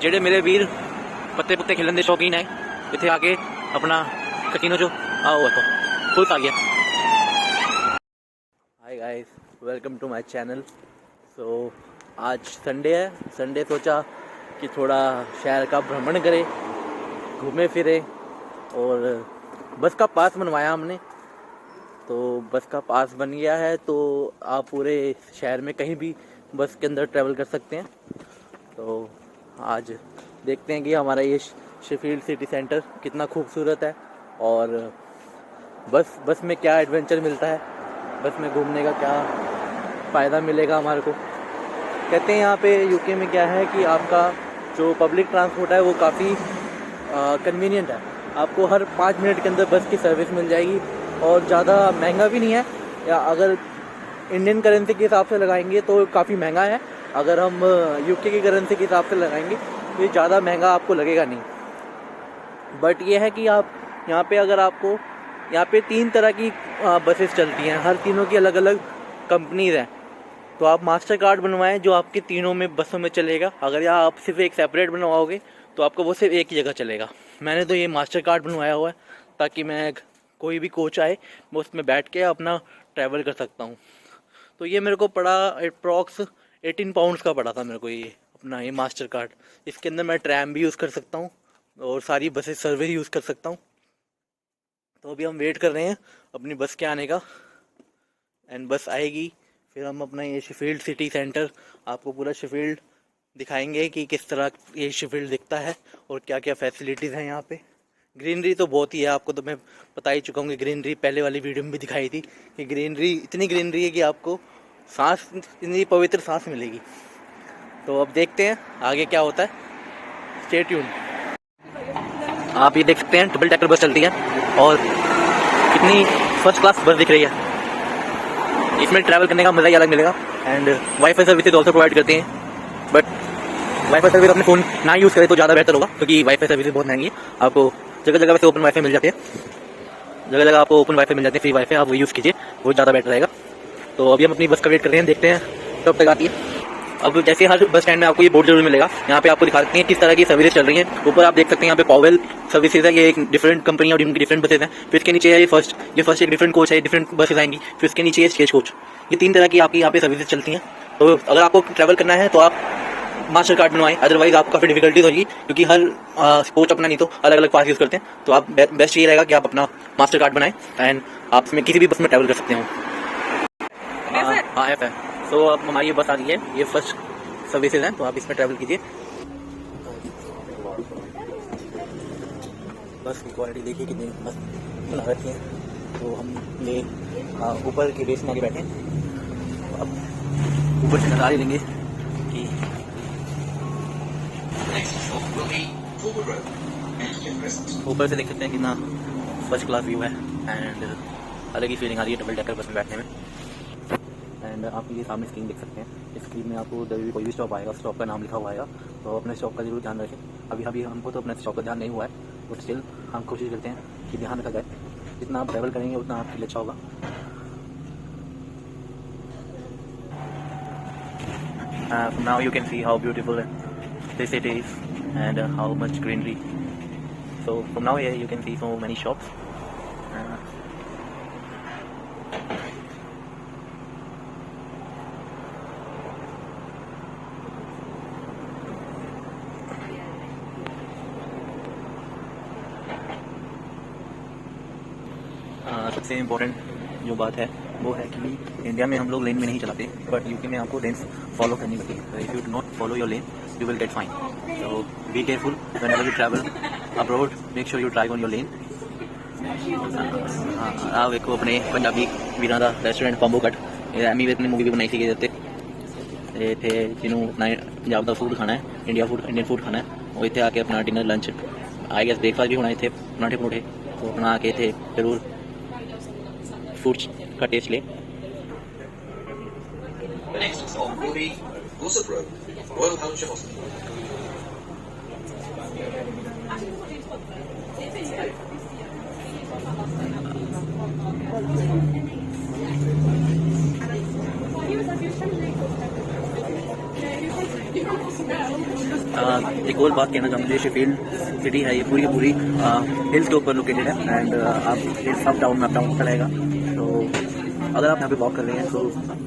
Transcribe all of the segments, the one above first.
ਜਿਹੜੇ ਮੇਰੇ ਵੀਰ ਪੱਤੇ ਪੁੱਤੇ ਖੇਲਣ ਦੇ ਸ਼ੌਕੀਨ ਹੈ ਇੱਥੇ ਆ ਕੇ अपना कसिनो जो आओ देखो फुल आ गया। Hi guys, welcome to my channel. So आज संडे है, संडे सोचा कि थोड़ा शहर का भ्रमण करें, घूमे फिरे। और बस का पास बनवाया हमने, तो बस का पास बन गया है तो आप पूरे शहर में कहीं भी बस के अंदर ट्रैवल कर सकते हैं। तो आज देखते हैं कि हमारा ये शेफील्ड सिटी सेंटर कितना खूबसूरत है और बस में क्या एडवेंचर मिलता है, बस में घूमने का क्या फ़ायदा मिलेगा हमारे को। कहते हैं यहाँ पे यूके में क्या है कि आपका जो पब्लिक ट्रांसपोर्ट है वो काफ़ी कन्वीनियंट है। आपको हर 5 मिनट के अंदर बस की सर्विस मिल जाएगी और ज़्यादा महंगा भी नहीं है, या अगर इंडियन करेंसी के हिसाब से लगाएंगे तो काफ़ी महंगा है। अगर हम यूके की करेंसी के हिसाब से लगाएंगे तो ये ज़्यादा महंगा आपको लगेगा नहीं। बट ये है कि आप यहाँ पे अगर आपको यहाँ पे 3 तरह की बसेस चलती हैं, हर तीनों की अलग अलग कंपनीज़ हैं। तो आप मास्टर कार्ड बनवाएं जो आपके तीनों में बसों में चलेगा। अगर यहाँ आप सिर्फ एक सेपरेट बनवाओगे तो आपको वो सिर्फ एक ही जगह चलेगा। मैंने तो ये मास्टर कार्ड बनवाया हुआ है ताकि मैं कोई भी कोच आए मैं उसमें बैठ के अपना ट्रैवल कर सकता हूँ। तो ये मेरे को पड़ा अप्रॉक्स 18 पाउंड्स का पड़ा था मेरे को ये अपना ये मास्टर कार्ड। इसके अंदर मैं ट्रैम भी यूज़ कर सकता हूँ और सारी बसेस सर्विस यूज़ कर सकता हूँ। तो अभी हम वेट कर रहे हैं अपनी बस के आने का, एंड बस आएगी फिर हम अपना ये शेफील्ड सिटी सेंटर आपको पूरा शेफील्ड दिखाएंगे कि किस तरह ये शेफील्ड दिखता है और क्या क्या फैसिलिटीज़ हैं यहाँ पे। ग्रीनरी तो बहुत ही है, आपको तो मैं बता ही चुका हूँ कि ग्रीनरी पहले वाली वीडियो में भी दिखाई थी कि ग्रीनरी इतनी ग्रीनरी है कि आपको सांस, इतनी पवित्र सांस मिलेगी। तो अब देखते हैं आगे क्या होता है, स्टे ट्यून्ड। आप ये देख सकते हैं डबल डेकर बस चलती है और कितनी फर्स्ट क्लास बस दिख रही है। इसमें ट्रैवल करने का मज़ा ही अलग मिलेगा। And wifi services also provide करते हैं, बट वाईफाई सर्विस अपने फ़ोन ना यूज़ करें तो ज़्यादा बेहतर होगा, क्योंकि वाईफाई सर्विस बहुत महंगी है। आपको जगह जगह वैसे ओपन वाईफाई मिल जाते हैं, जगह जगह आपको ओपन वाईफाई मिल जाते हैं, फ्री वाईफाई, आप वो यूज़ कीजिए, वो ज़्यादा बेटर रहेगा। तो अभी हम अपनी बस का वेट कर रहे हैं, देखते हैं कब तक आती है। अब जैसे हर बस स्टैंड में आपको ये बोर्ड जरूर मिलेगा, यहाँ पे आपको दिखा सकते हैं किस तरह की सर्विसेज चल रही हैं। ऊपर आप देख सकते हैं यहाँ पे पॉवेल सर्विसेज है, ये एक डिफरेंट कंपनी और उनकी डिफरेंट बसेज हैं। फिर इसके नीचे है ये फर्स्ट एक डिफरेंट कोच है, डिफरेंट बसेज आएंगी। फिर इसके नीचे ये स्टेज कोच। ये 3 तरह की आपकी यहाँ पे सर्विसेज चलती हैं। तो अगर आपको ट्रैवल करना है तो आप मास्टर कार्ड बनवाएं, अदरवाइज आपको काफ़ी डिफिकल्टीज होगी, क्योंकि हर कोच अपना नहीं तो अलग अलग पास यूज़ करते हैं। तो आप बेस्ट ये रहेगा कि आप अपना मास्टर कार्ड बनाएं एंड आप इसमें किसी भी बस में ट्रैवल कर सकते हो। हाँ, एफ है। तो अब हमारी ये बस आ रही है, ये फर्स्ट सर्विसेज हैं, तो आप इसमें ट्रैवल कीजिए। बस की क्वालिटी देखिए कितनी मस्त बना रखी है। तो हम ये ऊपर के बेस में आगे बैठे हैं, अब ऊपर से नज़ारे लेंगे कि ऊपर से देख सकते हैं कितना फर्स्ट क्लास व्यू है एंड अलग ही फीलिंग आ रही है डबल डेकर बस में बैठने में। एंड आप ये सामने स्क्रीन देख सकते हैं, इस स्क्रीन में आपको जब भी कोई भी स्टॉप आएगा, स्टॉप का नाम लिखा हुआ आएगा, तो अपने स्टॉप का जरूर ध्यान रखें। अभी हमको तो अपने स्टॉप का ध्यान नहीं हुआ है, बट स्टिल हम कोशिश करते हैं कि ध्यान रखा जाए। जितना आप ट्रैवल करेंगे उतना आपके लिए अच्छा होगा। Now you can see how beautiful this city is and how much greenery. So from now here you can see so many shops. सबसे इम्पोर्टेंट जो बात है वो है कि इंडिया में हम लोग लेन में नहीं चलाते, बट यूके में आपको लेन्स फॉलो करनी पड़ती है। If you do not follow your lane you will get fine. So be careful whenever you travel abroad, make sure you drive on your lane. हाँ, देखो अपने पंजाबी वीरां दा रेस्टोरेंट पंबो कट, एमी विर्क ने मूवी भी बनाई थी इत्थे, जिन्हों अपना पंजाब का फूड खाना है, इंडियन फूड खाना है, वो इत्थे आके अपना dinner lunch I guess breakfast भी होना इत्थे, पराठे परूठे, तो अपना आके इत्थे जरूर फूड का टेस्ट ले। एक और बात कहना चाहूँगा, शेफील्ड सिटी है ये पूरी की पूरी हिल्स के ऊपर लोकेटेड है एंड आप हिल्स अप डाउन रहेगा। तो अगर आप यहाँ पे वॉक कर रहे हैं तो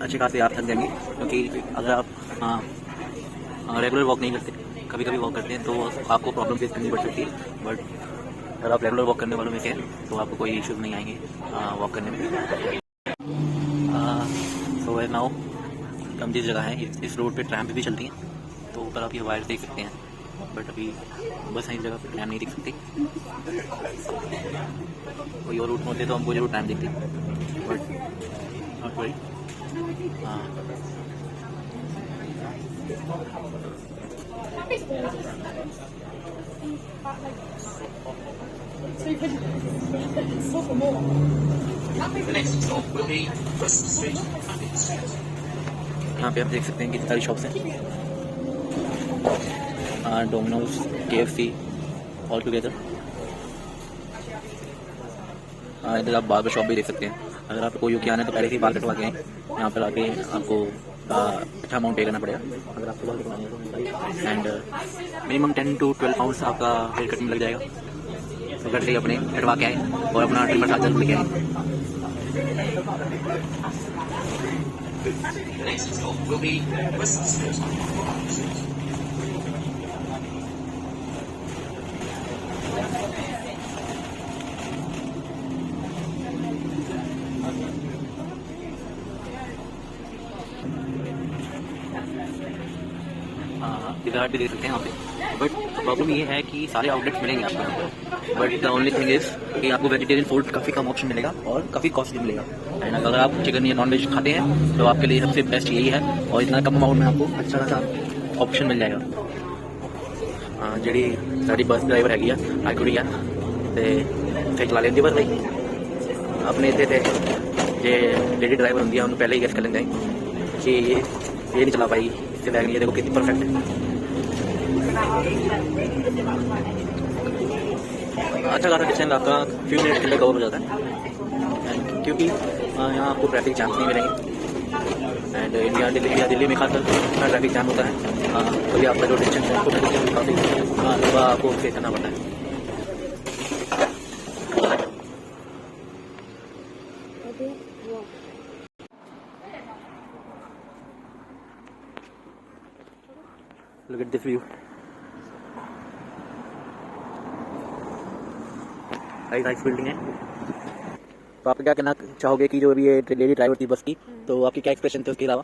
अच्छे खासे आप थक जाएंगे, क्योंकि अगर आप रेगुलर वॉक नहीं करते, कभी कभी वॉक करते हैं तो आपको प्रॉब्लम फेस करनी पड़ सकती है। बट अगर आप रेगुलर वॉक करने वालों में से हैं तो आपको कोई इश्यूज नहीं आएंगे वॉक करने में। सो वेयर नाउ हम जिस जगह है इस रोड पे ट्रैम भी चलती हैं, तो ऊपर आप ये वायर देख सकते हैं, बट अभी बस है इस जगह पे ट्रैम नहीं दिख सकती। कोई और रूट में होते तो हमको जरूर ट्रैम दिखती, बट नॉट वरी। यहाँ पे आप देख सकते हैं कितनी सारी शॉप्स हैं, डोमिनोज, KFC ऑल टुगेदर। इधर आप बार्बर शॉप भी देख सकते हैं। अगर आप कोई यूके आना है तो पहले से ही बाल कटवा के आए, यहाँ पर आके आपको अच्छा अमाउंट पे करना पड़ेगा अगर आपको बाल कटवाना है तो। एंड मिनिमम 10 to 12 पाउंड्स आपका हेयर कट में लग जाएगा। तो घर से ही अपने कटवा के आए और अपना ट्रिमर साथ जरूर लेके आए। इधर भी देख सकते हैं यहाँ पे, बट प्रॉब्लम ये है कि सारे आउटलेट्स मिलेंगे आपको यहाँ पर, but the only thing is कि आपको वेजिटेरियन फूड काफ़ी कम ऑप्शन मिलेगा और काफ़ी कॉस्टली मिलेगा। एंड अगर आप चिकन या नॉन वेज खाते हैं तो आपके लिए सबसे बेस्ट यही है, और इतना कम अमाउंट में आपको अच्छा खासा ऑप्शन मिल जाएगा। जी साड़ी बस ड्राइवर हैगी आई कुड़ी है तो चला लेंगे, बस भाई अपने इतने थे जे लेडी ड्राइवर होंगी उन्होंने पहले ही गेस कर लेंगे कि ये नहीं चला पाई, इससे बैग नहीं है, देखो कितनी परफेक्ट है। अच्छा खासा डिस्टेंस आपका फ्यू मिनट के लिए कवर हो जाता है, क्योंकि यहाँ आपको ट्रैफिक जैम्स नहीं मिलेंगे। एंड दिल्ली में खासकर ट्रैफिक जैम होता है, तो ये आपका जो डिस्टेंस है काफ़ी लंबा आपको फेस करना पड़ता है। Look at this view. Nice building है। तो आप क्या कहना चाहोगे कि जो अभी ये लेडी ड्राइवर थी बस की, तो आपकी क्या एक्सप्रेशन थे उसके अलावा,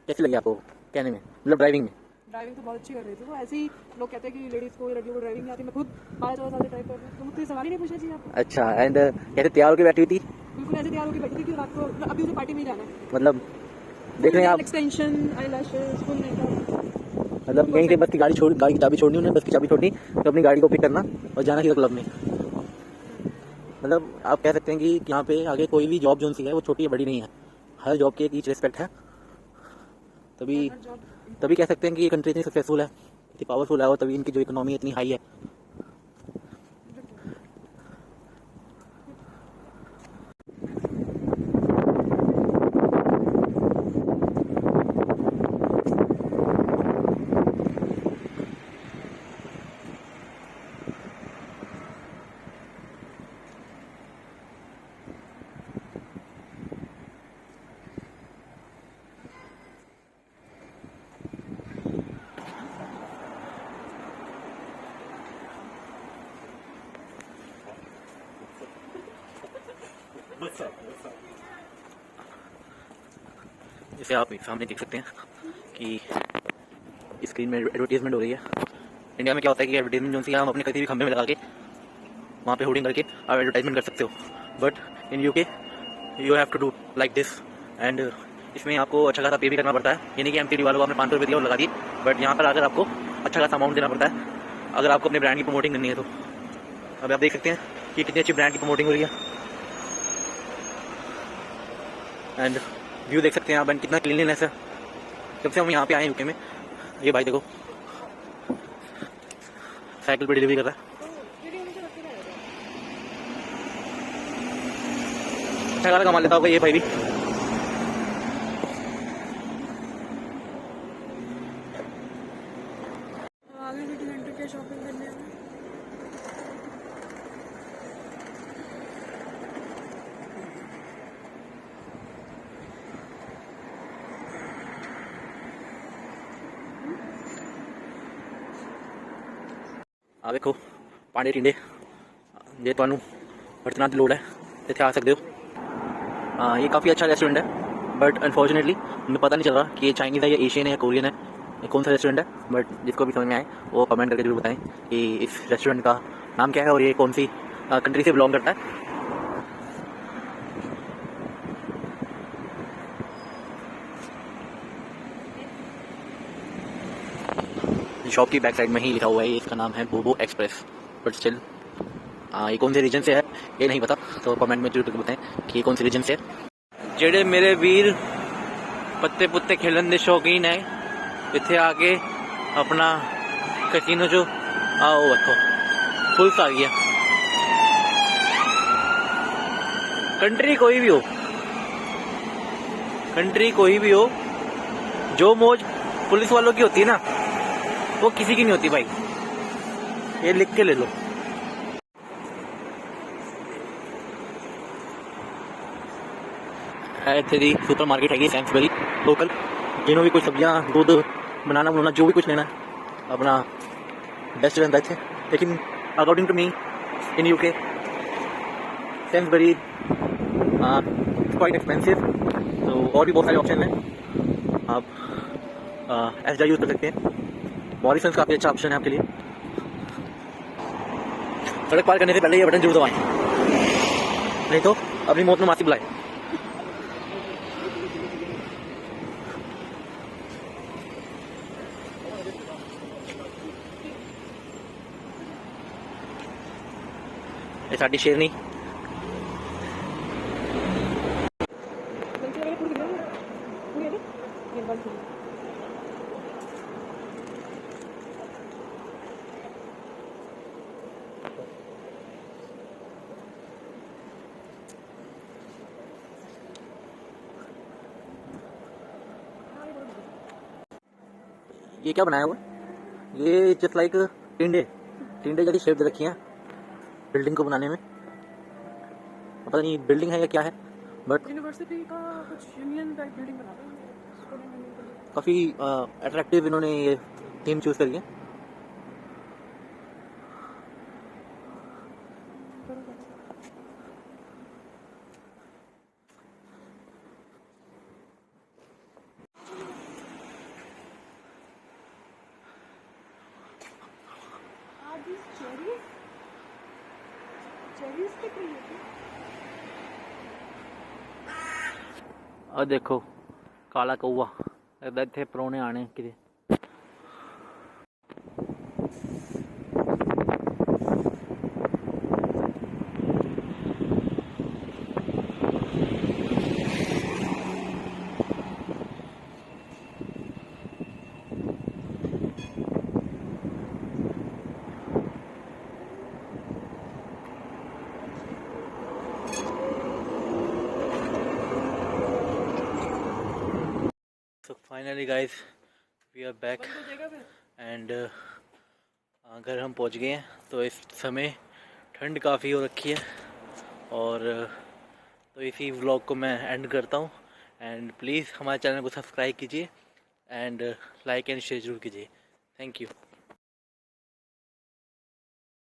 कैसी लगी आपको कहने में, मतलब ड्राइविंग में? ड्राइविंग तो बहुत अच्छी कर रही थी वो। ऐसे ही लोग कहते हैं कि लेडीज़ को लड़कियों को ड्राइविंग नहीं आती। मैं खुद 12-14 साल से ड्राइव कर रही हूँ, तो मुझसे सवाल ही नहीं पूछना चाहिए आपको। अच्छा, एंड कैसे तैयार होकर बैठी हुई थी? बिल्कुल ऐसे तैयार होकर बैठी थी कि रात को अभी उसे पार्टी में जाना है, मतलब देख रहे हैं आप, एक्सटेंशन, आईलैशेस, फुल मेकअप, मतलब यहीं से बस की गाड़ी की चाबी छोड़नी, उन्हें बस की चाबी छोड़नी तो अपनी गाड़ी को पिक करना और जाना सीधा क्लब में। मतलब आप कह सकते हैं कि यहाँ पे आगे कोई भी जॉब जो सी है वो छोटी या बड़ी नहीं है, हर जॉब की एक ईच रिस्पेक्ट है। तभी कह सकते हैं कि ये कंट्री इतनी सक्सेसफुल है, इतनी पावरफुल है, और तभी इनकी जो इकोनॉमी इतनी हाई है। जैसे आप सामने देख सकते हैं कि स्क्रीन में एडवर्टीजमेंट हो रही है। इंडिया में क्या होता है कि एडवर्टीजमेंट जो सी हम अपने किसी भी खंभे में लगा के वहाँ पे होर्डिंग करके आप एडवर्टाइजमेंट कर सकते हो, but in UK you have to do like this. And इसमें आपको अच्छा खासा पे भी करना पड़ता है, यानी कि MTD वालों को आपने 500 रुपये दिया और लगा दिए, बट यहाँ पर आकर आपको अच्छा खासा अमाउंट देना पड़ता है अगर आपको अपने ब्रांड की प्रमोटिंग करनी है। तो अब आप देख सकते हैं कि कितनी अच्छी ब्रांड की प्रमोटिंग हो रही है। एंड व्यू देख सकते हैं आप, एंड कितना क्लीनलीनेस है। जब से हम यहाँ पे आए यूके में, ये भाई देखो साइकिल पे डिलीवरी कर रहा है। अच्छा खासा कमा लेता होगा ये भाई भी। शॉपिंग करने में। ਆ ਵੇਖੋ ਪਾਂਡੇ ਟਿੰਡੇ ਜੇ ਤੁਹਾਨੂੰ बर्तनों की लोड़ है तो इतने आ सकते हो। ये काफ़ी अच्छा रेस्टोरेंट है बट अनफॉर्चुनेटली हमें पता नहीं चल रहा कि ये चाइनीज़ है या एशियन है या कोरियन है, ये कौन सा रेस्टोरेंट है। बट जिसको भी समझ में आए वो कमेंट करके जरूर बताएं कि इस रेस्टोरेंट का नाम क्या है और ये कौन सी कंट्री से बिलोंग करता है। शॉप की बैक साइड में ही लिखा हुआ है, इसका नाम है बोबो एक्सप्रेस। बट स्टिल ये कौन से रीजन से है ये नहीं पता, तो कमेंट में जरूर बताएं कि ये कौन से रीजन से है। जेडे मेरे वीर पत्ते पुत्ते खेलन के शौकीन है इतने आके अपना कैसीनो जो आओ देखो फुल्स आ गया। कंट्री कोई भी हो, जो मौज पुलिस वालों की होती है ना वो किसी की नहीं होती भाई, ये लिख के ले लो। इतने दी सुपर मार्केट हैगी सैंसबरी लोकल, जिन्होंने भी कोई सब्जियां दूध बनाना बनाना जो भी कुछ लेना है अपना बेस्ट रहता है इतने। लेकिन according to me in UK Sainsbury quite expensive, तो और भी बहुत सारे ऑप्शन हैं। आप एसडा यूज़ कर सकते हैं, मॉरिसन्स काफ़ी अच्छा ऑप्शन है आपके लिए। सड़क पार करने से पहले ये बटन जरूर दबाएं, नहीं तो अपनी मौत में मासी बुलाएं। ये साडी शेरनी ये क्या बनाया हुआ, ये जस्ट लाइक टिंडे जैसी शेप दे रखी है बिल्डिंग को बनाने में। पता नहीं बिल्डिंग है या क्या है, बट यूनिवर्सिटी का कुछ यूनियन टाइप बिल्डिंग बनाते हैं। काफ़ी अट्रैक्टिव इन्होंने ये थीम चूज़ करी है। और देखो काला कौआ लगता इतने परौने आने कि So finally guys we are back and घर हम पहुंच गए हैं। तो इस समय ठंड काफ़ी हो रखी है और तो इसी व्लॉग को मैं एंड करता हूं। एंड प्लीज़ हमारे चैनल को सब्सक्राइब कीजिए एंड लाइक एंड शेयर जरूर कीजिए। Thank you.